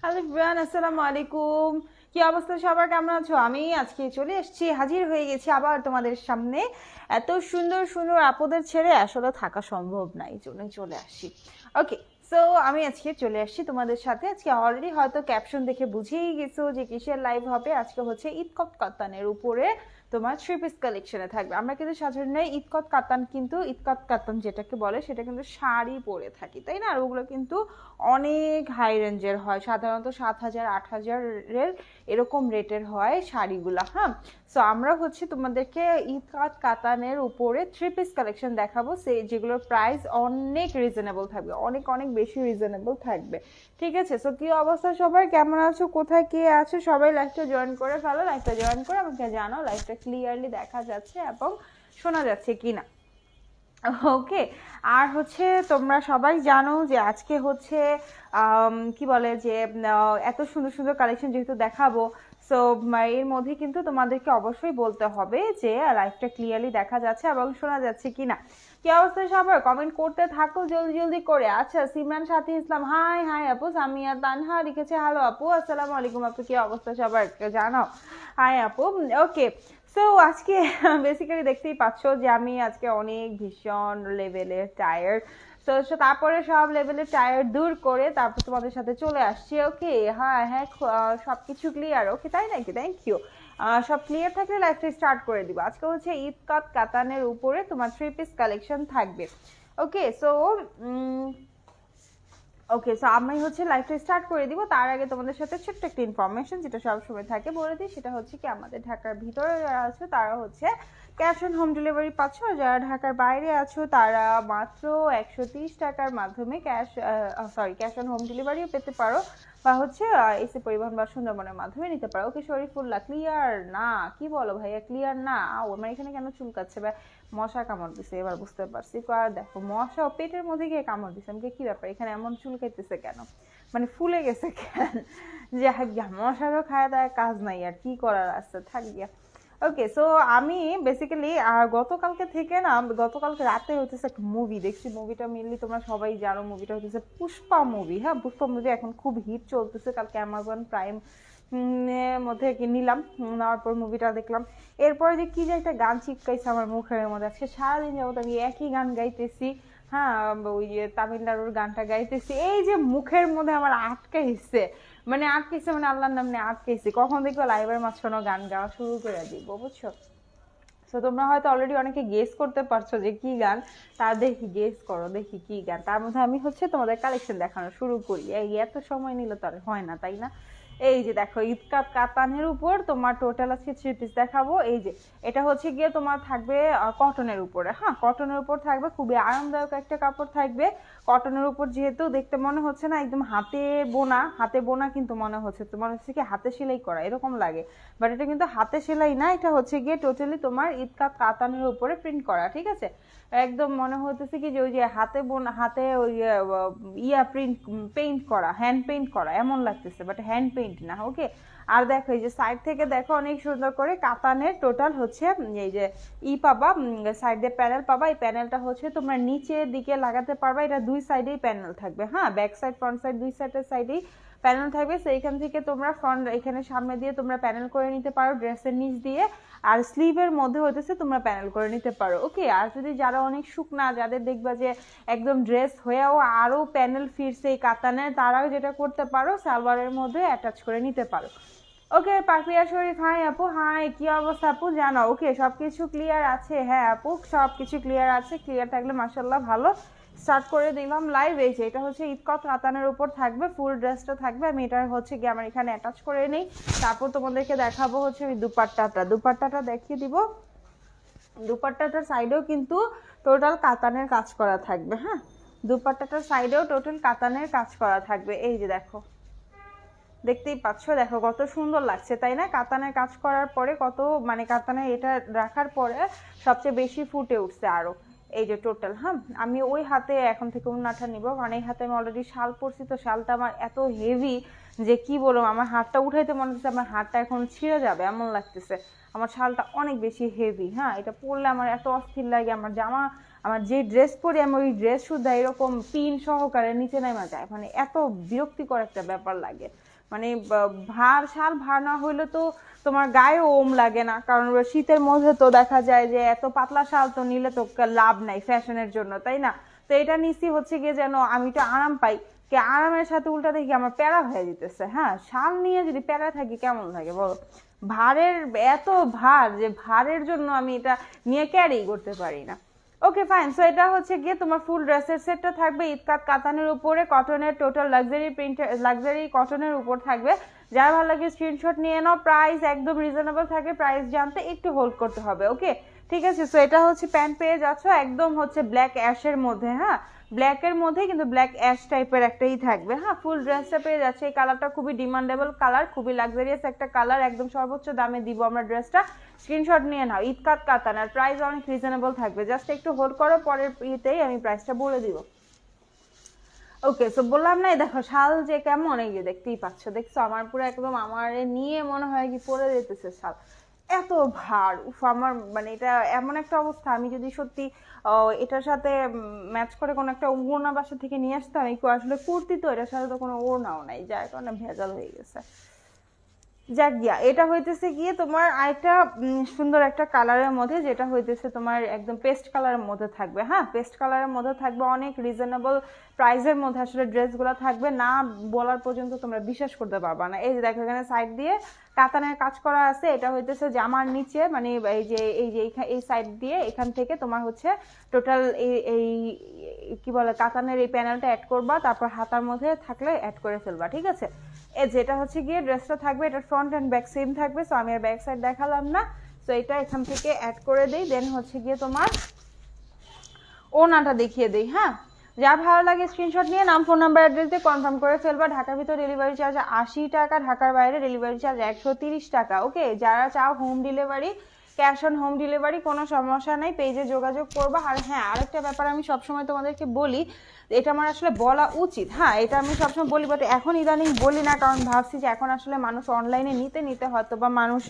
Hello bran, আসসালামু আলাইকুম। কি অবস্থা সবার, কেমন আছো? আমি আজকে চলে এসেছি, হাজির হয়ে গেছি আবার তোমাদের সামনে। এত সুন্দর সুন্দর আপদের ছেড়ে আসলে থাকা সম্ভব না, এই জন্যই চলে আসি। ওকে, সো আমি আজকে চলে আসছি তোমাদের সাথে। আজকে অলরেডি হয়তো ক্যাপশন দেখে বুঝেই গেছো যে কিসের লাইভ হবে। আজকে হচ্ছে ইদকত কাতানের উপরে তোমার থ্রি পিস কালেকশনে থাকবে। আমরা কিন্তু সাধারণত ইদকত কাতান, কিন্তু ইদকত কাতান যেটাকে বলে সেটা কিন্তু শাড়ি পরে থাকি, তাই না? আর ওগুলো কিন্তু অনেক হাই রেঞ্জের হয়, সাধারণত 7,000 8,000-এর এরকম রেটের হয় শাড়িগুলো। হ্যাঁ, সো আমরা হচ্ছে তোমাদেরকে ইদকাত কাতানের উপরে থ্রি পিস কালেকশন দেখাবো, সে যেগুলোর প্রাইস অনেক রিজনেবল থাকবে, অনেক অনেক বেশি রিজনেবল থাকবে। ঠিক আছে, সো কি অবস্থা সবাই, কেমন আছো, কোথায় কে আছো? সবাই লাইভটা জয়েন করে ফেলো। লাইভটা জয়েন করে আমাকে জানাও লাইভটা ক্লিয়ারলি দেখা যাচ্ছে এবং শোনা যাচ্ছে কিনা। ওকে, আর হচ্ছে তোমরা সবাই জানো যে আজকে হচ্ছে কি বলে যে এত সুন্দর সুন্দর কালেকশন যেহেতু দেখাবো, সো এর মধ্যে কিন্তু তোমাদেরকে অবশ্যই বলতে হবে যে লাইভটা ক্লিয়ারলি দেখা যাচ্ছে এবং শোনা যাচ্ছে কিনা। কি অবস্থা সবার, কমেন্ট করতে থাকো জলদি জলদি করে। আচ্ছা, সিমরান সাথী ইসলাম, হাই হাই আপু। সামিয়া তানহা লিখেছে হ্যালো আপু, আসসালামু আলাইকুম আপু, কি অবস্থা সবার জানাও। হাই আপু। ওকে, সো আজকে বেসিক্যালি দেখতেই পাচ্ছ যে আমি আজকে অনেক ভীষণ লেভেলের টায়ার্ড। তো তারপরে সব লেভেলের টায়ার্ড দূর করে তারপর তোমাদের সাথে চলে আসছি। ওকে, হ্যাঁ হ্যাঁ, সব কিছু ক্লিয়ার? ওকে, তাই নাকি? Thank you. সব ক্লিয়ার থাকলে লাইফটা স্টার্ট করে দিব। আজকে হচ্ছে ইদকাত কাতানের উপরে তোমার থ্রি পিস কালেকশন থাকবে। ওকে, সো ওকে, সো আমি হচ্ছে লাইভটা স্টার্ট করে দিব। তার আগে তোমাদের সাথে ছোট্ট একটা ইনফরমেশন যেটা সবসময় থাকে বলে দিই, সেটা হচ্ছে কি আমাদের ঢাকার ভিতরে যারা আছো তারা হচ্ছে ক্যাশ অন হোম ডেলিভারি পাচ্ছ, আর যারা ঢাকার বাইরে আছো তারা মাত্র 130 টাকার মাধ্যমে ক্যাশ অন হোম ডেলিভারিও পেতে পারো, বা হচ্ছে এসি পরিবহন বা সুন্দরবনের মাধ্যমে নিতে পারো। ওকে শরীফুল্লাহ, ক্লিয়ার না? কি বলো ভাইয়া, ক্লিয়ার না? আমার এখানে কেন চুলকাচ্ছে? মশা কামড় দিছে, এবার বুঝতে পারছি। আর দেখো, মশা পেটের মধ্যে গিয়ে কামড় দিছে। আমি কি ব্যাপার, এখানে এমন চুলকাইতেছে কেন, মানে ফুলে গেছে কেন? যে মশারও খায় দেয়, কাজ নাই, আর কি করার আছে, থাক গিয়া। ওকে, সো আমি বেসিক্যালি গতকালকে থেকে না, গতকালকে রাতে হচ্ছে একটা মুভি দেখছি। মুভিটা মেনলি তোমরা সবাই জানো, মুভিটা হচ্ছে পুষ্পা মুভি। হ্যাঁ, পুষ্পা মুভি এখন খুব হিট চলতেছে। কালকে অ্যামাজন প্রাইম মধ্যে নিলাম, নেওয়ার পর মুভিটা দেখলাম। এরপরে যে কি যে একটা গান চিপকাইছে আমার মুখের মধ্যে, আজকে সারাদিন যাবত আমি একই গান গাইতেছি। হ্যাঁ, ওই যে তামিলনাড়ুর গানটা গাইতেছি, এই যে মুখের মধ্যে আমার আটকাইছে, মানে আটকেছে, মানে আল্লাহর নাম নিয়ে আটকেছি। কখন দেখবো লাইভের মাঝখানে গান গাওয়া শুরু করে দিব, বুঝছো? তো তোমরা হয়তো অলরেডি অনেকে গেস করতে পারছো যে কি গান, তা দেখি গেস করো, দেখি কি গান। তার মধ্যে আমি হচ্ছে তোমাদের কালেকশন দেখানো শুরু করি। এই এত সময় নিলে তো আর হয় না, তাই না? এই যে দেখো, ইদকাত কাতানের উপর তোমার টোটাল আজকে থ্রি পিস দেখাবো। এই যে এটা হচ্ছে গিয়ে তোমার থাকবে কটনের উপরে। হ্যাঁ, কটনের উপর থাকবে, খুবই আরামদায়ক একটা কাপড় থাকবে। কটনের উপর যেহেতু দেখতে মনে হচ্ছে না একদম হাতে বোনা, হাতে বোনা কিন্তু মনে হচ্ছে, তোমার হচ্ছে কি হাতে সেলাই করা এরকম লাগে, বাট এটা কিন্তু হাতে সেলাই না, এটা হচ্ছে গিয়ে টোটালি তোমার ইদকাত কাতানের উপরে প্রিন্ট করা। ঠিক আছে, একদম মনে হতেছে কি যে ওই যে হাতে বোনা, হাতে ওই প্রিন্ট, পেইন্ট করা, হ্যান্ড পেইন্ট করা এমন লাগতেছে, বাট হ্যান্ড পেইন্ট না। ওকে, আর দেখো এই যে সাইড থেকে দেখো অনেক সুন্দর করে কাতানের টোটাল হচ্ছে এই যে পাবা, সাইড দিয়ে প্যানেল পাবা। এই প্যানেলটা হচ্ছে তোমরা নিচের দিকে লাগাতে পারবা, এটা দুই সাইডেই প্যানেল থাকবে। হ্যাঁ, ব্যাক সাইড ফ্রন্ট সাইড দুই সাইডেই প্যানেল থাকবে। সেইখান থেকে তোমরা ফ্রন্ট এখানে সামনে দিয়ে তোমরা প্যানেল করে নিতে পারো ড্রেসের নিচ দিয়ে, আর স্লিভের মধ্যে হইতেছে তোমরা প্যানেল করে নিতে পারো। ওকে, আর যদি যারা অনেক শুকনা, যাদের দেখবা যে একদম ড্রেস হয়েও আরো প্যানেল ফিরছে এই কাতানে, তারাও যেটা করতে পারো সালোয়ারের মধ্যে অ্যাটাচ করে নিতে পারো। ওকে, পাপিয়া শরীফ, হাই আপু। হাই, কি অবস্থা আপু, জানো? ওকে, সবকিছু ক্লিয়ার আছে? হ্যাঁ আপু, সবকিছু ক্লিয়ার আছে। ক্লিয়ার থাকলে মাশাআল্লাহ ভালো। স্টার্ট করে দিলাম লাইভ। এই যে এটা হচ্ছে ইদকত কাতানের উপর থাকবে, ফুল ড্রেসটা থাকবে। আমি এটা হচ্ছে কি আমার এখানে অ্যাটাচ করে নেই, তারপর তোমাদেরকে দেখাবো হচ্ছে ওই দুপাট্টাটা দেখিয়ে দিব। দুপাট্টাটার সাইডেও কিন্তু টোটাল কাতানের কাজ করা থাকবে। হ্যাঁ, দুপাট্টাটার সাইডেও টোটাল কাতানের কাজ করা থাকবে। এই যে দেখো, দেখতেই পাচ্ছ, দেখো কত সুন্দর লাগছে, তাই না? কাতানের কাজ করার পরে কত, মানে কাতানে এটা রাখার পরে সবচেয়ে বেশি ফুটে উঠছে আরো। এই যে টোটাল। হ্যাঁ, আমি ওই হাতে এখন থেকে উন্নাটা নিব, কারণ এই হাতে আমি অলরেডি শাল পরছি, তো শালটা আমার এত হেভি যে কি বলবো, আমার হাতটা উঠাইতে মনে হচ্ছে আমার হাতটা এখন ছিঁড়ে যাবে এমন লাগতেছে। আমার শালটা অনেক বেশি হেভি। হ্যাঁ, এটা পরলে আমার এত অস্থির লাগে, আমার জামা, আমার যে ড্রেস পরি আমি ওই ড্রেস শুদ্ধ এরকম পিন সহকারে নিচে নেমে যায়, মানে এত বিরক্তিকর একটা ব্যাপার লাগে। মানে শাল ভার না হইলে তো তোমার গায়ে ওম লাগে না, কারণ শীতের মধ্যে তো দেখা যায় যে এত পাতলা শাল তো নিলে তো লাভ নাই ফ্যাশনের জন্য, তাই না? তো এটা নিচ্ছি হচ্ছে গিয়ে যেন আমি একটু আরাম পাই, কে আরামের সাথে উল্টা দেখি আমার প্যারা হয়ে যেতেছে। হ্যাঁ, শাল নিয়ে যদি প্যারা থাকি কেমন লাগে বলো? ভারের এত ভার যে ভারের জন্য আমি এটা নিয়ে ক্যারি করতে পারি না। ওকে ফাইন, সো এটা হচ্ছে গিয়ে তোমার ফুল ড্রেসের সেটটা থাকবে ইতকাত কাতানের উপরে, কটনের টোটাল লাক্সারি প্রিন্টের লাক্সারি কটনের উপর থাকবে। যার ভালো লাগে স্ক্রিনশট নিয়ে নাও। প্রাইস একদম রিজনেবল থাকে, প্রাইস জানতে একটু হোল্ড করতে হবে। ওকে ঠিক আছে, সো এটা হচ্ছে প্যান্ট পেয়ে যাচ্ছ একদম হচ্ছে ব্ল্যাক অ্যাশের মধ্যে। হ্যাঁ, ব্ল্যাকের মধ্যে কিন্তু ব্ল্যাক অ্যাশ টাইপের একটাই থাকবে। হ্যাঁ, ফুল ড্রেসটা পেয়ে যাচ্ছে। এই কালারটা খুবই ডিমান্ডেবল কালার, খুবই লাক্সারিয়াস একটা কালার, একদম সর্বোচ্চ দামে দিব আমরা ড্রেসটা। স্ক্রিনশট নিয়ে নাও। ইতকাত কাতান, আর প্রাইস অনেক রিজনেবল থাকবে, জাস্ট একটু হোল্ড করো, পরের ইয়েতেই আমি প্রাইসটা বলে দিব। ওকে, সো বললাম না, দেখো শাল যে কেমন, এই যে দেখতেই পাচ্ছ, দেখছো আমার পুরো একদম আমার নিয়ে মনে হয় কি পরে যেতেছে শাল, এত ভার। উফ, আমার মানে এটা এমন একটা অবস্থা, আমি যদি সত্যি এটার সাথে ম্যাচ করে কোনো একটা ওড়না বাসা থেকে নিয়ে আসতাম, একটু আসলে কুর্তি তো, এটার সাথে তো কোনো ওড়নাও নাই, যার কারণে ভেজাল হয়ে গেছে। যাক গিয়া, এটা হইতেছে গিয়ে তোমার আরেকটা সুন্দর একটা কালারের মধ্যে, যেটা হইতেছে তোমার একদম পেস্ট কালারের মধ্যে থাকবে। হ্যাঁ, পেস্ট কালারের মধ্যে থাকবে, অনেক রিজনেবল প্রাইসের মধ্যে আসলে ড্রেসগুলো থাকবে, না বলার পর্যন্ত তোমরা বিশ্বাস করতে পারবা না। এই যে দেখো এখানে সাইড দিয়ে কাতানের কাজ করা আছে, এটা হইতেছে জামার নিচে, মানে এই যে এই সাইড দিয়ে এখান থেকে তোমার হচ্ছে টোটাল এই কি বলে কাতানের এই প্যানেলটা অ্যাড করবা, তারপর হাতার মধ্যে থাকলে অ্যাড করে ফেলবা। ঠিক আছে, যেটা হচ্ছে গিয়ে ড্রেসটা থাকবে, এটা ফ্রন্ট অ্যান্ড ব্যাক সেম থাকবে। সো আমি আর ব্যাক সাইড দেখালাম না, সো এটা এখান থেকে অ্যাড করে দেই। দেন হচ্ছে গিয়ে তোমার ওনাটা দেখিয়ে দেই। হ্যাঁ, যা ভালো লাগে স্ক্রিনশট নিয়ে নাম, ফোন নাম্বার, অ্যাড্রেস দিয়ে কনফার্ম করে ফেলবা। ঢাকার ভিতর ডেলিভারি চার্জ 80 টাকা, ঢাকার বাইরে ডেলিভারি চার্জ 130 টাকা। ওকে, যারা চাও home delivery, cash on home delivery, কোনো সমস্যা নাই, পেজে যোগাযোগ করবা। আর হ্যাঁ, আরেকটা ব্যাপার আমি সবসময় তোমাদেরকে বলি, এটা আমার আসলে বলা উচিত। হ্যাঁ, এটা আমি সবসময় বলি, বাট এখন ইদানিং বলি না, কারণ ভাবছি যে এখন আসলে মানুষ অনলাইনে নিতে হয়তো বা মানুষ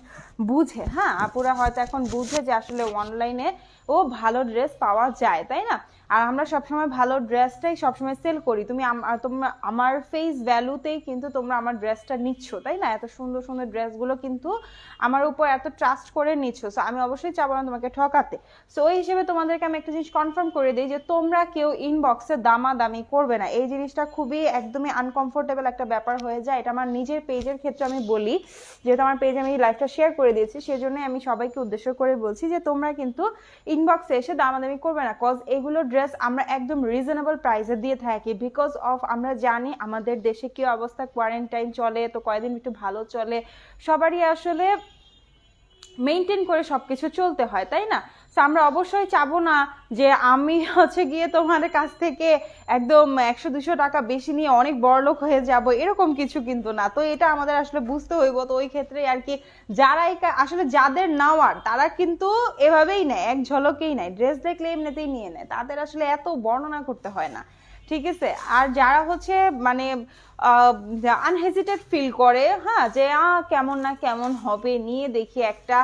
বুঝে। হ্যাঁ, আপুরা হয়তো এখন বুঝে যে আসলে অনলাইনে ও ভালো ড্রেস পাওয়া যায়, তাই না? আর আমরা সবসময় ভালো ড্রেসটাই সবসময় সেল করি। তোমরা আমার ফেস ভ্যালুতেই কিন্তু তোমরা আমার ড্রেসটা নিচ্ছ, তাই না? এত সুন্দর সুন্দর ড্রেসগুলো কিন্তু আমার উপর এত ট্রাস্ট করে নিচ্ছ, সো আমি অবশ্যই চাবো না তোমাকে ঠকাতে। সো ওই হিসেবে তোমাদেরকে আমি একটা জিনিস কনফার্ম করে দিই যে তোমরা কেউ ইনবক্সে দামাদামি করবে না। এই জিনিসটা খুবই একদমই আনকমফোর্টেবল একটা ব্যাপার হয়ে যায়। এটা আমার নিজের পেজের ক্ষেত্রে আমি বলি, যেহেতু আমার পেজে আমি লাইভটা শেয়ার করে দিয়েছি, সেজন্য আমি সবাইকে উদ্দেশ্য করে বলছি যে তোমরা কিন্তু ইনবক্সে এসে দামাদামি করবে না, কজ এগুলো ড্রেস আমরা একদম রিজনেবল প্রাইসে দিয়ে থাকি, বিকজ অফ আমরা জানি আমাদের দেশে কি অবস্থা, কোয়ারেন্টাইন চলে, তো কয়েকদিন একটু ভালো চলে, সবারই আসলে মেনটেন করে সবকিছু চলতে হয়, তাই না? তো আমরা অবশ্যই চাবো না যে আমি হচ্ছে গিয়ে তোমাদের কাছ থেকে একদম 100-200 টাকা বেশি নিয়ে অনেক বড়লোক হয়ে যাব, এরকম কিছু কিন্তু না। তো এটা আমাদের আসলে বুঝতে হইব। তো ওই ক্ষেত্রে আর কি, যারা আসলে যাদের নেওয়ার তারা কিন্তু এভাবেই নেয়, এক ঝলকেই নেয়, ড্রেস দেখলে এমনিতেই নিয়ে নেয়, তাদের আসলে এত বর্ণনা করতে হয় না। ঠিক আছে, আর যারা হচ্ছে মানে আনহেজিটেড ফিল করে, হ্যাঁ, যে কেমন না কেমন হবে, নিয়ে দেখি একটা,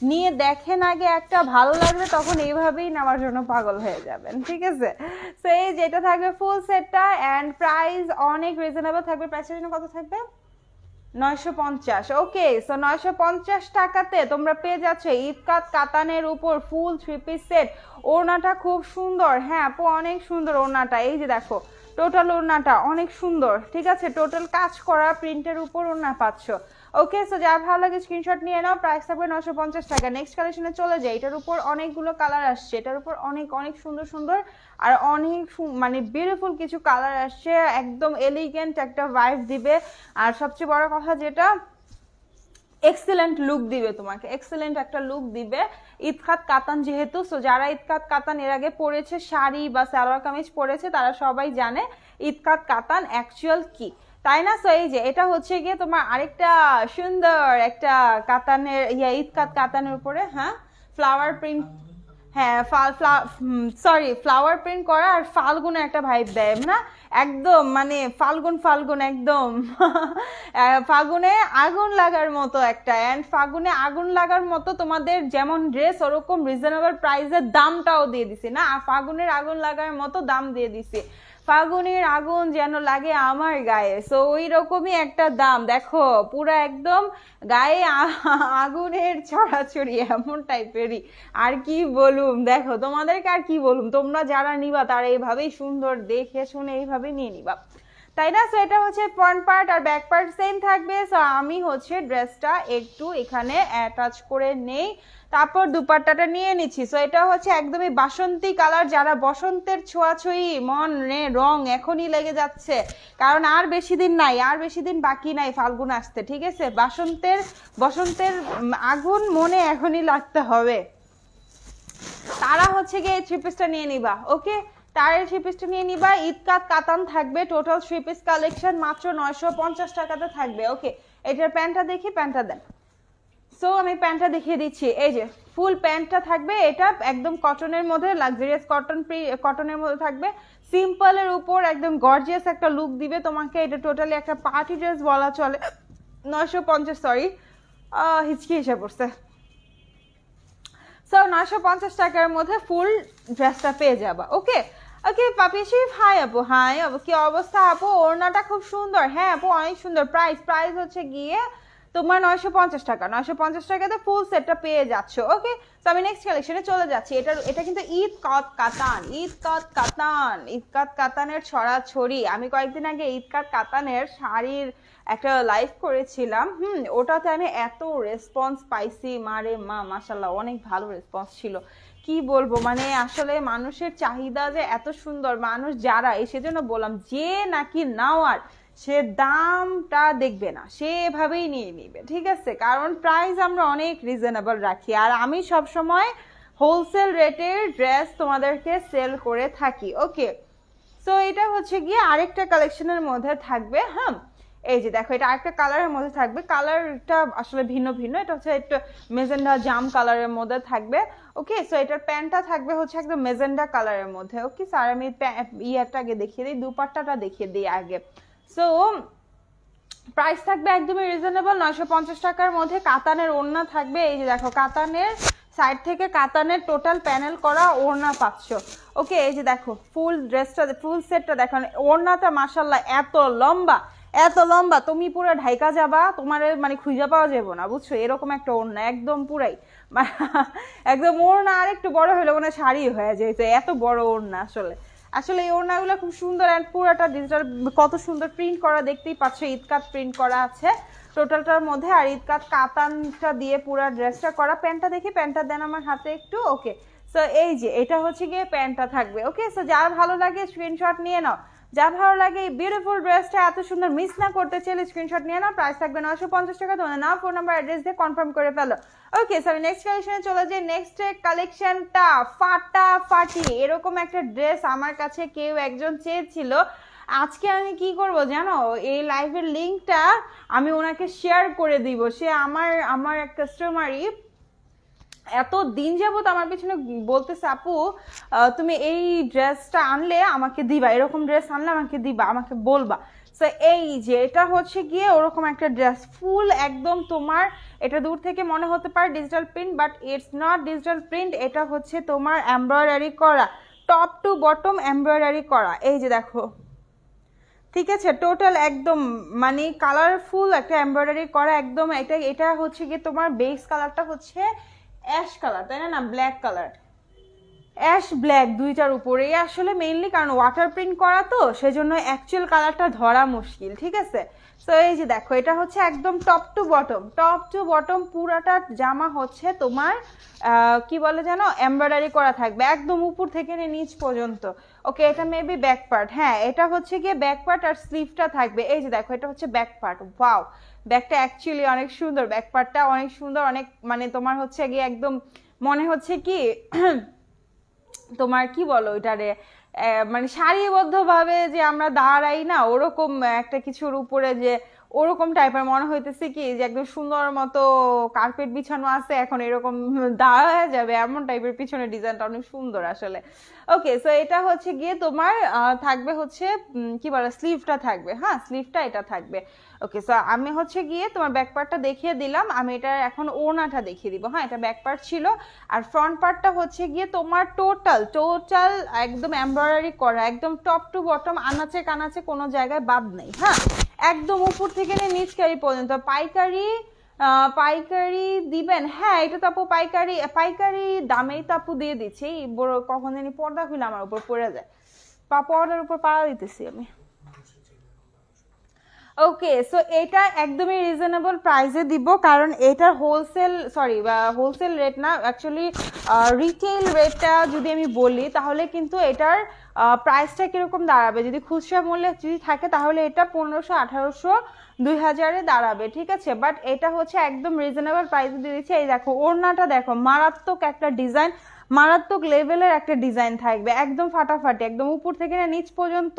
নিয়ে দেখেন আগে একটা, ভালো লাগবে তখন এইভাবেই নেওয়ার জন্য পাগল হয়ে যাবেন। ঠিক আছে, তো এই যেটা থাকবে ফুল সেটটা, অ্যান্ড প্রাইস অনেক রিজনেবল থাকবে। প্রাইসের জন্য কত থাকবে? 950। ওকে, সো 950 টাকাতে তোমরা পেয়ে যাচ্ছ ইতকাত কাতানের উপর ফুল 3 পিস সেট। ওড়নাটা খুব সুন্দর। হ্যাঁ আপু, অনেক সুন্দর ওড়নাটা, এই যে দেখো টোটাল ওড়নাটা অনেক সুন্দর। ঠিক আছে, টোটাল কাজ করা প্রিন্টের উপর ওড়না পাচ্ছ। ওকে, সো যা ভালো লাগে স্ক্রিনশট নিয়ে নাও। প্রাইস থাকবে 950 টাকা। নেক্সট কালেকশনে চলে যাই। এটার উপর অনেকগুলো কালার আসছে, এটার উপর অনেক অনেক সুন্দর সুন্দর আর অনেক মানে বিউটিফুল কিছু কালার আসছে, একদম এলিগেন্ট একটা ভাইব দিবে। আর সবচেয়ে বড় কথা যেটা, এক্সেলেন্ট লুক দিবে তোমাকে, এক্সেলেন্ট একটা লুক দিবে। ইতকাত কাতান যেহেতু, সো যারা ইতকাত কাতান এর আগে পরেছে, শাড়ি বা সালোয়ার কামিজ পরেছে, তারা সবাই জানে ইতকাত কাতান অ্যাকচুয়াল কি, তাই না? সো এই যে এটা হচ্ছে গিয়ে তোমার আরেকটা সুন্দর একটা কাতানের ইতকাত কাতানের উপরে, হ্যাঁ, ফ্লাওয়ার প্রিন্ট, হ্যাঁ ফ্লাওয়ার প্রিন্ট করা, আর ফাল্গুনের একটা ভাইব দেয় না, একদম মানে ফাল্গুন একদম ফাগুনে আগুন লাগার মতো একটা, অ্যান্ড ফাগুনে আগুন লাগার মতো তোমাদের যেমন ড্রেস, ওরকম রিজনেবল প্রাইসের দামটাও দিয়ে দিছি না, ফাগুনের আগুন লাগার মতো দাম দিয়ে দিছি। ফাগুনের আগুন যেন লাগে আমার গায়ে, সো ওই রকমই একটা দাম। দেখো পুরো একদম গায়ে আগুনের ছড়াছড়ি এমন টাইপেরই। আর কি বলুম, দেখো তোমাদেরকে আর কি বলুম, তোমরা যারা নিবা তারা এইভাবেই সুন্দর দেখে শুনে এইভাবে নিয়ে নিবা, তাই না? সো এটা হচ্ছে ফ্রন্ট পার্ট আর ব্যাক পার্ট সেম থাকবে। সো আমি হচ্ছে ড্রেসটা একটু এখানে অ্যাটাচ করে নেই, তারপর দুপাট্টাটা নিয়ে নিচ্ছি। সো এটা হচ্ছে একদমই বাসন্তী কালার, যারা বসন্তের ছোঁয়াছুঁয়ি মনে রং এখনই লেগে যাচ্ছে, কারণ আর বেশি দিন নাই, আর বেশি দিন বাকি নাই ফাল্গুন আসতে, ঠিক আছে? বসন্তের আগুন মনে এখনই লাগতে হবে, তারা হচ্ছে গিয়ে এই থ্রি পিসটা নিয়ে নিবা। ওকে, তার এই থ্রি পিসটা নিয়ে নিবা। ঈদকাত কাতান থাকবে, টোটাল থ্রি পিস কালেকশন মাত্র 950 টাকাতে থাকবে। ওকে, এটার প্যান্টটা দেখি, প্যান্টটা দেন। সো আমি প্যান্টটা দেখিয়ে দিচ্ছি, এই যে ফুল প্যান্টটা থাকবে, এটা একদম কটনের মধ্যে, লাক্সারিয়াস কটনের মধ্যে থাকবে, সিম্পলের উপর একদম গর্জিয়াস একটা লুক দিবে তোমাকে। এটা টোটালি একটা পার্টি ড্রেস বলা চলে। 950, সরি হিচকি হিসেবে পড়ছে। সো 950 টাকার মধ্যে ফুল ড্রেসটা পেয়ে যাবা। ওকে ওকে পাপিসি, হাই আপু, হাই আপু, কি অবস্থা আপু? ওড়নাটা খুব সুন্দর। হ্যাঁ আপু অনেক সুন্দর। প্রাইস হচ্ছে গিয়ে তোমার 950 টাকা। 950 টাকাতে ফুল সেটটা পেয়ে যাচ্ছ। ওকে, তো আমি নেক্সট কালেকশনে চলে যাচ্ছি। এটা কিন্তু ঈদ কাত কাতানের ছড়াছড়ি। আমি কয়েকদিন আগে ঈদ কাত কাতানের শাড়ির একটা লাইভ করেছিলাম, ওটাতে আমি এত রেসপন্স পাইছি, মারে মা মাশাল্লাহ, অনেক ভালো রেসপন্স ছিল। কি বলবো, মানে আসলে মানুষের চাহিদা যে এত সুন্দর, মানুষ যারা সেজন্য বললাম যে নাকি নাওয়ার সে দামটা দেখবে না, সে এভাবেই নিয়ে নিবে, ঠিক আছে? কারণ প্রাইস আমরা অনেক রিজনেবল রাখি, আর আমি সব সময় হোলসেল রেটের ড্রেস তোমাদেরকে সেল করে থাকি। ওকে, সো এটা হচ্ছে গিয়ে আরেকটা কালেকশনের মধ্যে থাকবে। এই যে দেখো, এটা আরেকটা কালারের মধ্যে থাকবে, কালারটা আসলে ভিন্ন ভিন্ন। এটা হচ্ছে একটু মেজেন্ডা জাম কালারের মধ্যে থাকবে। ওকে, সো এটার প্যান্টটা থাকবে হচ্ছে একদম মেজেন্ডা কালারের মধ্যে। ওকে, স্যার আমি ইয়ারটা আগে দেখিয়ে দিই, দুপাট্টাটা দেখিয়ে দিই আগে। সো প্রাইস থাকবে একদমই রিজনেবল, 950 টাকার মধ্যে। কাতানের ওড়না থাকবে, এই যে দেখো কাতানের সাইড থেকে কাতানের টোটাল প্যানেল করা ওড়না পাচ্ছ। ওকে, এই যে দেখো ফুল ড্রেসটা, ফুল সেটটা দেখো, ওড়নাটা মাশাল্লাহ এত লম্বা তুমি পুরো ঢাইকা যাবা, তোমার মানে খুঁজে পাওয়া যাবে না, বুঝছো? এরকম একটা ওড়না একদম পুরাই একদম ওড়না আর একটু বড় হলে মানে শাড়ি হয়ে যেত, এত বড় ওড়না। আসলে এই ওড়নাগুলো খুব সুন্দর, অ্যান্ড পুরোটা ডিজিটাল, কত সুন্দর প্রিন্ট করা, দেখতেই পাচ্ছ ঈদকাত প্রিন্ট করা আছে টোটালটার মধ্যে, আর ঈদকাত কাতানটা দিয়ে পুরো ড্রেসটা করা। প্যান্টটা দেখি, প্যান্টটা দেন আমার হাতে একটু। ওকে, সো এই যে এটা হচ্ছে গিয়ে প্যান্টটা থাকবে। ওকে, সো যার ভালো লাগে স্ক্রিনশট নিয়ে নাও, যা ভালো লাগে এই বিউটিফুল ড্রেসটা এত সুন্দর মিস না করতে চাইলে স্ক্রিনশট নিয়ে নাও। প্রাইস থাকবে 950 টাকা। তোমাদের নাম, ফোন নাম্বার, অ্যাড্রেস দিয়ে কনফার্ম করে ফেলো। ওকে, সো আমি নেক্সট কালেকশনে চলে যাই। নেক্সট কালেকশনটা ফাটাফাটি, এরকম একটা ড্রেস আমার কাছে কেউ একজন চেয়েছিল। আজকে আমি কি করব জানো, এই লাইভের লিঙ্কটা আমি ওনাকে শেয়ার করে দিব। সে আমার এক কাস্টমারই এত দিন যাবত আমার পিছনে বলতেছে, আপু তুমি এই ড্রেসটা আনলে আমাকে দিবা, এরকম ড্রেস আনলে আমাকে দিবা, আমাকে বলবা। সো এই যে এটা হচ্ছে গিয়ে ওরকম একটা ড্রেস, ফুল একদম তোমার, এটা দূর থেকে মনে হতে পারে digital print, but it's not digital print, এটা হচ্ছে তোমার এমব্রয়ডারি করা, টপ টু বটম এমব্রয়ডারি করা। এই যে দেখো, ঠিক আছে, টোটাল একদম মানে কালারফুল একটা এমব্রয়ডারি করা একদম। এটা হচ্ছে গিয়ে তোমার বেস কালারটা হচ্ছে অ্যাশ কালার, তাই না? ব্ল্যাক কালার, অ্যাশ ব্ল্যাক দুইটার উপরে আসলে মেইনলি, কারণ ওয়াটার প্রিন্ট করা তো সেজন্য অ্যাকচুয়াল কালারটা ধরা মুশকিল, ঠিক আছে? সো এই যে দেখো, এটা হচ্ছে একদম টপ টু বটম পুরাটা জামা হচ্ছে তোমার কি বলে যেন এমব্রয়ডারি করা থাকবে একদম উপর থেকে নিচ পর্যন্ত। ওকে, এটা মেবি ব্যাক পার্ট, হ্যাঁ এটা হচ্ছে গিয়ে ব্যাক পার্ট, আর স্লিভটা থাকবে। এই যে দেখো, এটা হচ্ছে ব্যাক পার্ট। ওয়াও, ব্যাকটা অ্যাকচুয়ালি অনেক সুন্দর, ব্যাক পার্টটা অনেক সুন্দর, অনেক মানে তোমার হচ্ছে গিয়ে একদম মনে হচ্ছে কি তোমার কি বলো ওইটারে, মানে সারিবদ্ধ ভাবে যে আমরা দাঁড়াই না, ওরকম একটা কিছুর উপরে যে ওরকম টাইপের মনে হইতেছে কি যে একদম সুন্দর মতো কার্পেট বিছানো আছে, এখন এরকম দাঁড়া হয়ে যাবে এমন টাইপের পিছনে ডিজাইনটা অনেক সুন্দর আসলে। ওকে, সো এটা হচ্ছে গিয়ে তোমার থাকবে হচ্ছে কি বলে স্লিভটা থাকবে, হ্যাঁ স্লিভটা এটা থাকবে। ওকে, সো আমি হচ্ছে গিয়ে তোমার ব্যাক পার্টটা দেখিয়ে দিলাম, আমি এটা এখন ওড়নাটা দেখিয়ে দিব। হ্যাঁ, এটা ব্যাক পার্ট ছিল, আর ফ্রন্ট পার্টটা হচ্ছে গিয়ে তোমার টোটাল টোটাল একদম এমব্রয়ডারি করা, একদম টপ টু বটম আনাচে কানাচে কোনো জায়গায় বাদ নেই। হ্যাঁ, একদম উপর থেকে নিয়ে নিচকারি পর্যন্ত পাইকারি পাইকারি দিবেন। হ্যাঁ, এটা তো আপু পাইকারি পাইকারি দামেই তো আপু দিয়ে দিচ্ছি। বড় কখন জানি পর্দা খুলে আমার উপর পড়ে যায়, পর্দার উপর পাড়া দিতেছি আমি। ওকে, সো এটা একদমই রিজনেবল প্রাইসে দিব, কারণ এটার হোলসেল রেট না, অ্যাকচুয়ালি রিটেল রেটটা যদি আমি বলি তাহলে কিন্তু এটার প্রাইসটা কিরকম দাঁড়াবে, যদি খুচরা মূল্যে যদি থাকে তাহলে এটা 1500, 1800, 2000-এ দাঁড়াবে, ঠিক আছে। বাট এটা হচ্ছে একদম রিজনেবল প্রাইসে দিয়ে দিচ্ছে। এই দেখো ওড়নাটা দেখো, মারাত্মক একটা ডিজাইন, মারাত্মক লেভেলের একটা ডিজাইন থাকবে, একদম ফাটাফাটি, একদম উপর থেকে নিচ পর্যন্ত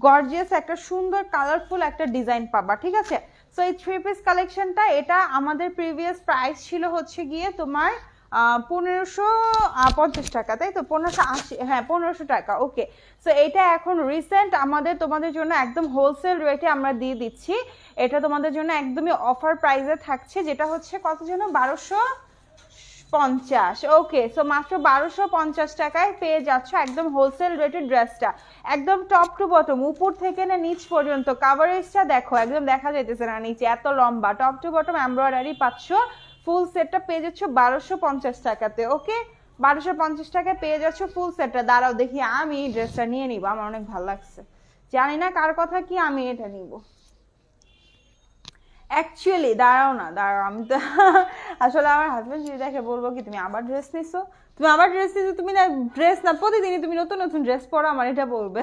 গর্জিয়াস একটা সুন্দর কালারফুল একটা ডিজাইন পাবা, ঠিক আছে। সো এই 3 পিস কালেকশনটা এটা আমাদের প্রিভিয়াস প্রাইস ছিল হচ্ছে গিয়ে তোমার 1550 টাকা, তাই তো 1580, হ্যাঁ 1500 টাকা। ওকে, সো এটা এখন রিসেন্ট আমাদের তোমাদের জন্য একদম হোলসেল রেটে আমরা দিয়ে দিচ্ছি। এটা তোমাদের জন্য একদমই অফার প্রাইসে থাকছে, যেটা হচ্ছে কত যেন 1250। ওকে, সো মাত্র 1250 টাকায় পেয়ে যাচ্ছ একদম হোলসেল রেটের ড্রেসটা, একদম টপ টু বটম উপর থেকে না নিচ পর্যন্ত। কাভারেজটা দেখো, একদম দেখা যাইতেছে না নিচে, এত লম্বা, টপ টু বটম এমব্রয়ডারি পাচ্ছ। ফুল সেটটা পেয়ে যাচ্ছ 1250 টাকাতে। ওকে, 1250 টাকায় পেয়ে যাচ্ছ ফুল সেটটা। দাঁড়াও দেখি আমি ড্রেসটা নিয়ে নিব, আমার অনেক ভালো লাগছে, জানি না কার কথা কি, আমি এটা নিব অ্যাকচুয়ালি। দাঁড়াও না, দাঁড়াও, আমি তো আসলে আমার হাজবেন্ড যদি দেখে বলবো কি তুমি আবার ড্রেস নিছো, তুমি আবার ড্রেস নিছো, তুমি না ড্রেস না প্রতিদিনই তুমি নতুন নতুন ড্রেস পরো, আমার এটা বলবে।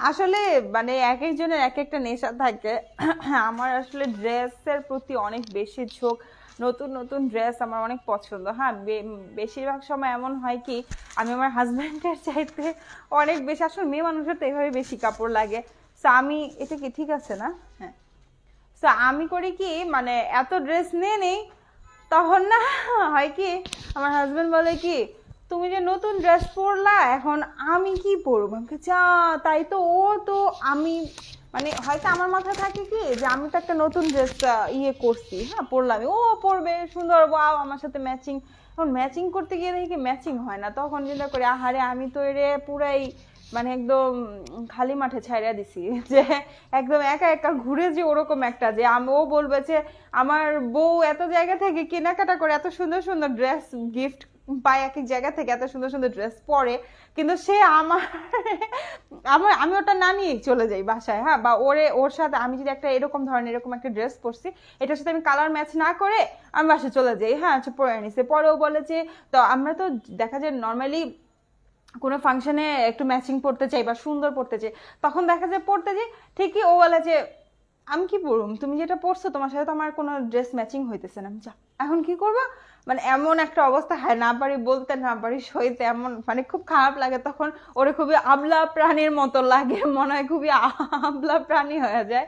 আসলে মানে এক একজনের এক একটা নেশা থাকে। আমার আসলে ড্রেসের প্রতি অনেক বেশি ঝোঁক, নতুন নতুন ড্রেস আমার অনেক পছন্দ। হ্যাঁ, বেশিরভাগ সময় এমন হয় কি আমি আমার হাজব্যান্ডের চাইতে অনেক বেশি, আসলে মেয়ে মানুষের তো এভাবে বেশি কাপড় লাগে। তো আমি এটা কি ঠিক আছে না? হ্যাঁ, তো আমি করি কি মানে এত ড্রেস নিয়ে নেই, তখন না হয় কি আমার হাজবেন্ড বলে কি তুমি যে নতুন ড্রেস পরলা এখন আমি কি পরবো, আমি যা তাই তো। ও তো আমি মানে হয়তো আমার মাথায় থাকে কি যে আমি তো একটা নতুন ড্রেস ইয়ে করছি, হ্যাঁ পরলাম, ও পরবে সুন্দর, ওয়াও আমার সাথে ম্যাচিং। এখন ম্যাচিং করতে গিয়ে দেখি কি ম্যাচিং হয় না, তখন চিন্তা করি আহারে আমি তো এরে পুরাই মানে একদম খালি মাঠে ছাইড়া দিছি, যে একদম একা একা ঘুরে যে ওরকম একটা, যে ও বলবে যে আমার বউ এত জায়গা থেকে কেনাকাটা করে এত সুন্দর সুন্দর ড্রেস গিফট পায়, এক এক জায়গা থেকে এত সুন্দর সুন্দর ড্রেস পরে, কিন্তু সে আমার আমার আমি ওটা না নিয়েই চলে যাই বাসায়। হ্যাঁ, বা ওর সাথে আমি যদি একটা এরকম ধরনের এরকম একটা ড্রেস পরছি, এটার সাথে আমি কালার ম্যাচ না করে আমি বাসায় চলে যাই। হ্যাঁ, আচ্ছা পরে নিছে, পরেও বলে যে, তো আমরা তো দেখা যায় নর্মালি কোনো ফাংশনে একটু ম্যাচিং পড়তে চাই বা সুন্দর পড়তে চাই, তখন দেখা যায় পড়তে যাই, ঠিকই ও বলে যে আমি কি পরুম, তুমি যেটা পরছো তোমার সাথে তো আমার কোনো ড্রেস ম্যাচিং হইতেছে না, যা এখন কি করবো। মানে এমন একটা অবস্থা, হ্যাঁ না পারি বলতে না পারি সইতে, এমন মানে খুব খারাপ লাগে তখন। ওরে খুবই আবলা প্রাণীর মতো লাগে, মনে হয় খুবই আবলা প্রাণী হয়ে যায়,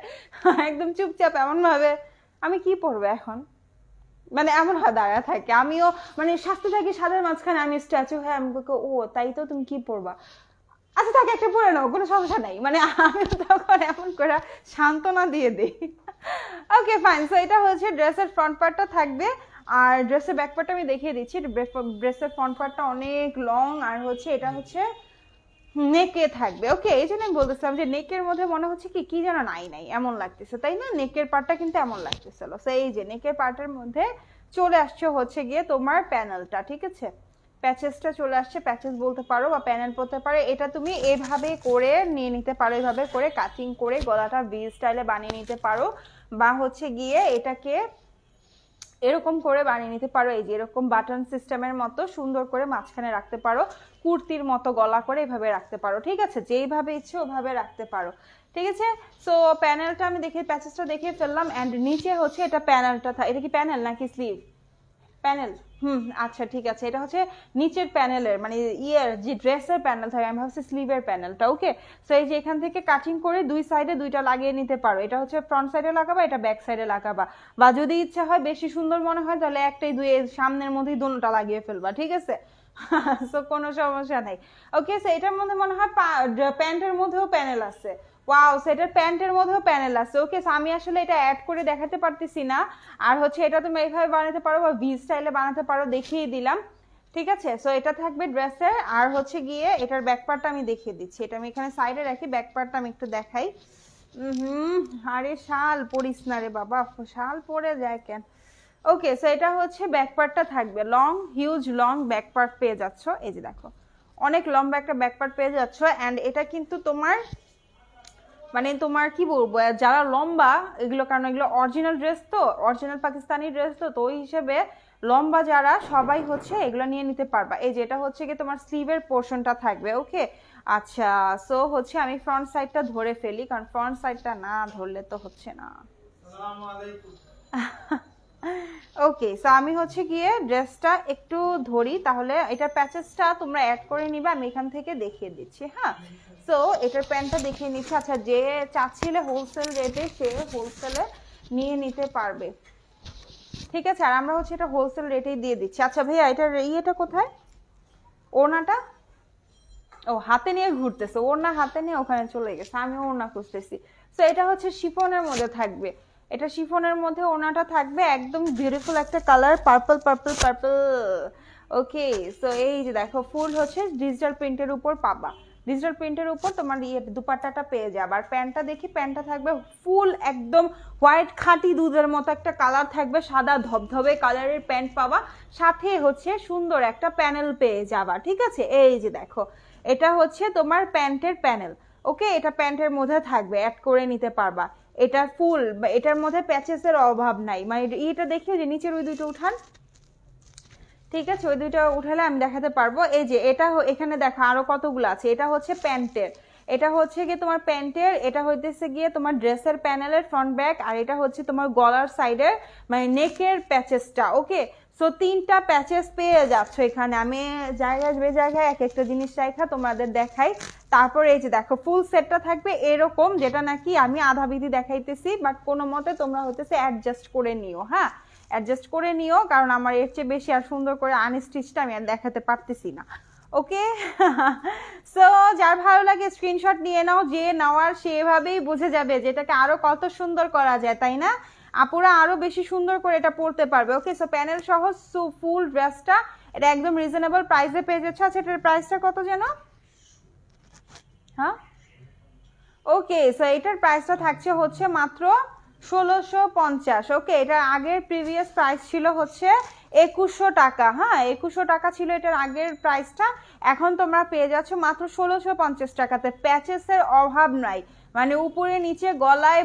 একদম চুপচাপ এমন ভাবে আমি কি পরবো এখন, মানে এমন হয় দাঁড়ায় থাকে। আমিও মানে শাস্তি থাকি সাদের মাঝখানে, আমি স্ট্যাচু হ্যাঁ আমি ও তাই তো তুমি কি পরবা, আচ্ছা তাকে একটা পরে নাও কোনো সমস্যা নাই, মানে আমি তখন এমন করে সান্ত্বনা দিয়ে দিই। ওকে ফাইন, সো এটা হচ্ছে ড্রেসের ফ্রন্ট পার্টটা থাকবে, আর ড্রেসের ব্যাক পার্টটা আমি দেখিয়ে দিচ্ছি। ড্রেসের ফ্রন্ট পার্টটা অনেক লং, আর হচ্ছে এটা হচ্ছে নেকে থাকবে। ওকে, এই জন্য আমি বলতেছিলাম যে নেকের মধ্যে মনে হচ্ছে কি কি যেন নাই নাই এমন লাগতেছে, তাই না? নেকের পার্টটা কিন্তু এমন লাগতেছিল। সো এই যে নেকের পার্টের মধ্যে চলে আসছে হচ্ছে গিয়ে তোমার প্যানেলটা, ঠিক আছে, প্যাচেসটা চলে আসছে, প্যাচেস বলতে পারো বা প্যানেল বলতে পারো। এটা তুমি এভাবে করে নিয়ে নিতে পারো, এভাবে করে কাটিং করে গলাটা ভি স্টাইলে বানিয়ে নিতে পারো, বা হচ্ছে গিয়ে এটাকে এরকম করে বানিয়ে নিতে পারো, এই যে এরকম বাটন সিস্টেমের মতো সুন্দর করে মাঝখানে রাখতে পারো, কুর্তির মতো গলা করে এভাবে রাখতে পারো, ঠিক আছে, যেইভাবে ইচ্ছে ওভাবে রাখতে পারো, ঠিক আছে। সো প্যানেলটা আমি দেখে প্যাচেসটা দেখিয়ে ফেললাম, অ্যান্ড নিচে হচ্ছে এটা প্যানেলটা, এটা কি প্যানেল নাকি স্লিভ? প্যানেল, আচ্ছা ঠিক আছে, এটা হচ্ছে নিচের প্যানেলের মানে ইয়ের যে ড্রেসের প্যানেল থাকে, আমি ভাবছি স্লিভের প্যানেলটা। ওকে, সো এই যে এখান থেকে কাটিং করে দুই সাইডে দুইটা লাগিয়ে নিতে পারো। এটা হচ্ছে ফ্রন্ট সাইডে লাগাবা, এটা ব্যাক সাইডে লাগাবা, বা যদি ইচ্ছা হয় বেশি সুন্দর মনে হয় তাহলে একটাই দুই সামনের মধ্যেই দোনোটা লাগিয়ে ফেলবা, ঠিক আছে? সো কোনো সমস্যা নাই। ওকে, সো এটার মধ্যে মনে হয় প্যান্টের মধ্যেও প্যানেল আছে। ওয়াও, সেটার প্যান্টের মধ্যেও প্যানেল আছে। ওকে, আমি আসলে এটা অ্যাড করে দেখাতে পারতেছি না। আর হচ্ছে এটা তুমি এইভাবে বানাতে পারো বা ভি স্টাইলে বানাতে পারো, দেখিয়ে দিলাম, ঠিক আছে? সো এটা থাকবে ড্রেসের। আর হচ্ছে গিয়ে এটার ব্যাক পার্টটা আমি দেখিয়ে দিচ্ছি, এটা আমি এখানে সাইডে রাখি, ব্যাক পার্টটা আমি একটু দেখাই। আরে শাল পরিস না রে বাবা, শাল পরে যায় কেন? ওকে, সো এটা হচ্ছে ব্যাক পার্টটা থাকবে, long huge long back part পেয়ে যাচ্ছ। এই যে দেখো, অনেক লম্বা একটা ব্যাক পার্ট পেয়ে যাচ্ছ। অ্যান্ড এটা কিন্তু তোমার মানে তোমার কি বলবো, যারা লম্বা এগুলো, কারণ এগুলো অরিজিনাল ড্রেস, তো অরিজিনাল পাকিস্তানি ড্রেস, তো ওই হিসেবে লম্বা যারা সবাই হচ্ছে এগুলো নিয়ে নিতে পারবা। এই যে এটা হচ্ছে কি তোমার স্লিভের পোর্শনটা থাকবে। ওকে, আচ্ছা, সো হচ্ছে আমি ফ্রন্ট সাইডটা ধরে ফেলি, কারণ ফ্রন্ট সাইডটা না ধরলে তো হচ্ছে না। আসসালামু আলাইকুম। ওকে, সো আমি হচ্ছে গিয়ে ড্রেসটা একটু ধরি, তাহলে এটার প্যাচেসটা তোমরা অ্যাড করে নিবে, আমি এখান থেকে দেখিয়ে দিচ্ছি। হ্যাঁ, সো এটার প্যান্টটা দেখিয়ে নিচ্ছি। আচ্ছা, যে চাচ্ছিলে হোলসেল রেটে সে হোলসেলে নিয়ে নিতে পারবে, ঠিক আছে? আর আমরা হচ্ছে এটা হোলসেল রেটেই দিয়ে দিচ্ছি। আচ্ছা ভাইয়া, এটার ইয়েটা কোথায়, ওড়নাটা? ও হাতে নিয়ে ঘুরতেছে, ওড়না হাতে নিয়ে ওখানে চলে গেছে, আমি ওড়না খুঁজতেছি। সো এটা হচ্ছে শিফনের মধ্যে থাকবে, এটা শিফনের মধ্যে ওড়নাটা থাকবে, একদম বিউটিফুল একটা কালার, পার্পল পার্পল পার্পল। ওকে, সো এই যে দেখো, ফুল হচ্ছে ডিজিটাল প্রিন্টের উপর পাবা, ডিজিটাল প্রিন্টের উপর তোমার ইয়ে দুপাট্টাটা পেয়ে যাবে। আর প্যান্টটা দেখি, প্যান্টটা থাকবে ফুল একদম হোয়াইট খাঁটি দুধের মতো একটা কালার থাকবে, সাদা ধবধবে কালারের প্যান্ট পাবা, সাথে হচ্ছে সুন্দর একটা প্যানেল পেয়ে যাবা, ঠিক আছে? এই যে দেখো, এটা হচ্ছে তোমার প্যান্টের প্যানেল। ওকে, এটা প্যান্টের মধ্যে থাকবে, অ্যাড করে নিতে পারবা। এটা ফুল, এটার মধ্যে প্যাচেসের অভাব নাই, মানে এটা দেখিও যে নিচের ওই দুটো উঠান, ঠিক আছে? ওই দুইটা উঠালে আমি দেখাতে পারবো। এই যে এটা এখানে দেখো আরো কতগুলো আছে, এটা হচ্ছে প্যান্টের, এটা হচ্ছে গিয়ে তোমার প্যান্টের, এটা হইতেছে গিয়ে তোমার ড্রেসের প্যানেলের ফ্রন্ট ব্যাক, আর এটা হচ্ছে তোমার গলার সাইডের মানে নেকের প্যাচেসটা। ওকে, সো তিনটা প্যাচেস পেয়ে যাচ্ছ এখানে। আমি জায়গায় জায়গায় এক একটা জিনিস রাখা তোমাদের দেখাই। তারপর এই যে দেখো, ফুল সেটটা থাকবে এরকম, যেটা নাকি আমি আধা বিধি দেখাইতেছি, বাট কোনো মতে তোমরা হইতেছে অ্যাডজাস্ট করে নিও। হ্যাঁ, অ্যাডজাস্ট করে নিও, কারণ আমার এর চেয়ে বেশি আর সুন্দর করে আনস্টিচটা আমি আর দেখাতে পারতেছি না। ওকে, সো যার ভালো লাগে স্ক্রিনশট নিয়ে নাও, যে নেওয়ার সেভাবেই বুঝে যাবে যেটাকে আরো কত সুন্দর করা যায়, তাই না? আপুরা আরো বেশি সুন্দর করে এটা পরতে পারবে। ওকে, সো প্যানেল সহ ফুল ড্রেসটা এটা একদম রিজনেবল প্রাইসে পেয়ে যাচ্ছে। আচ্ছা, এটার প্রাইসটা কত যেন? হ্যাঁ, ওকে, সো এটার প্রাইসটা থাকছে হচ্ছে মাত্র 1650। ওকে, এটার আগের প্রিভিয়াস প্রাইস ছিল হচ্ছে 2100 টাকা। হ্যাঁ, 2100 টাকা ছিল এটার আগের প্রাইসটা, এখন তোমরা পেয়ে যাচ্ছ মাত্র 1650 টাকাতে। প্যাচেসের অভাব নাই, মানে উপরে নিচে গলায়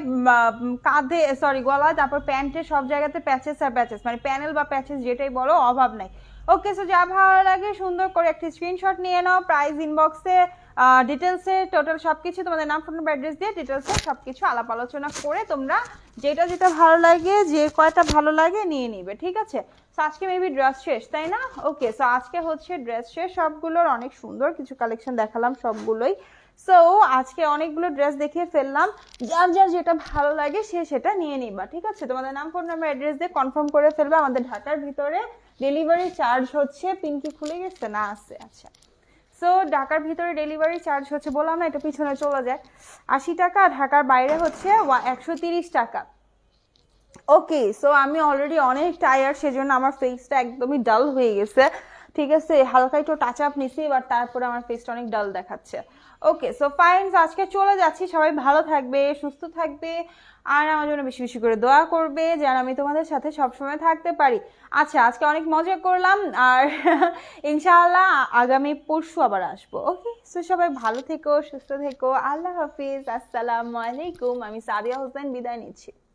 কাঁধে, সরি গলায়, তারপর প্যান্টে সব জায়গাতে প্যাচেস আর প্যাচেস, মানে প্যানেল বা প্যাচেস যেটাই বলো, অভাব নাই। ওকে, সো যা ভালো লাগে সুন্দর করে একটি স্ক্রিনশট নিয়ে নাও, প্রাইস ইনবক্সে ডিটেলসে টোটাল সবকিছু তোমাদের নাম, ফোন নাম্বার, অ্যাড্রেস দিয়ে ডিটেলসে সবকিছু আলাপ আলোচনা করে তোমরা যেটা যেটা ভালো লাগে, যে কয়টা ভালো লাগে নিয়ে নিবে, ঠিক আছে? সো আজকে মেবি ড্রেস শেষ, তাই না? ওকে, সো আজকে হচ্ছে ড্রেস শেষ, সবগুলোর অনেক সুন্দর কিছু কালেকশন দেখালাম সবগুলোই। সো আজকে অনেকগুলো ড্রেস দেখিয়ে ফেললাম, যার যার যেটা ভালো লাগে সে সেটা নিয়ে নিবা, ঠিক আছে? তোমাদের নাম, ফোন নাম্বার, অ্যাড্রেস দিয়ে কনফার্ম করে ফেলবা। আমাদের ঢাকার ভিতরে ডেলিভারি চার্জ হচ্ছে, পিঙ্কি খুলে গেছে না, আছে, আচ্ছা। সো ঢাকার ভিতরে ডেলিভারি চার্জ হচ্ছে, বললাম না এটা পিছনে চলে যায়, 80 টাকা, ঢাকার বাইরে হচ্ছে 130 টাকা। ওকে, সো আমি অলরেডি অনেক টায়ার্ড, সেজন্য আমার ফেসটা একদমই ডাল হয়ে গেছে, ঠিক আছে? হালকা একটু টাচ আপ নিছি, এবার তারপরে আমার ফেসটা অনেক ডাল দেখাচ্ছে। ওকে, সো ফাইন, আজকে চলে যাচ্ছি, সবাই ভালো থাকবে, সুস্থ থাকবে, আর আমার জন্য বেশি বেশি করে দোয়া করবে যেন আমি তোমাদের সাথে সবসময় থাকতে পারি। আচ্ছা, আজকে অনেক মজা করলাম, আর ইনশাআল্লাহ আগামী পরশু আবার আসবো। ওকে, সো সবাই ভালো থেকো, সুস্থ থেকো, আল্লাহ হাফিজ, আসসালামু আলাইকুম। আমি সাদিয়া হোসেন বিদায় নিচ্ছি।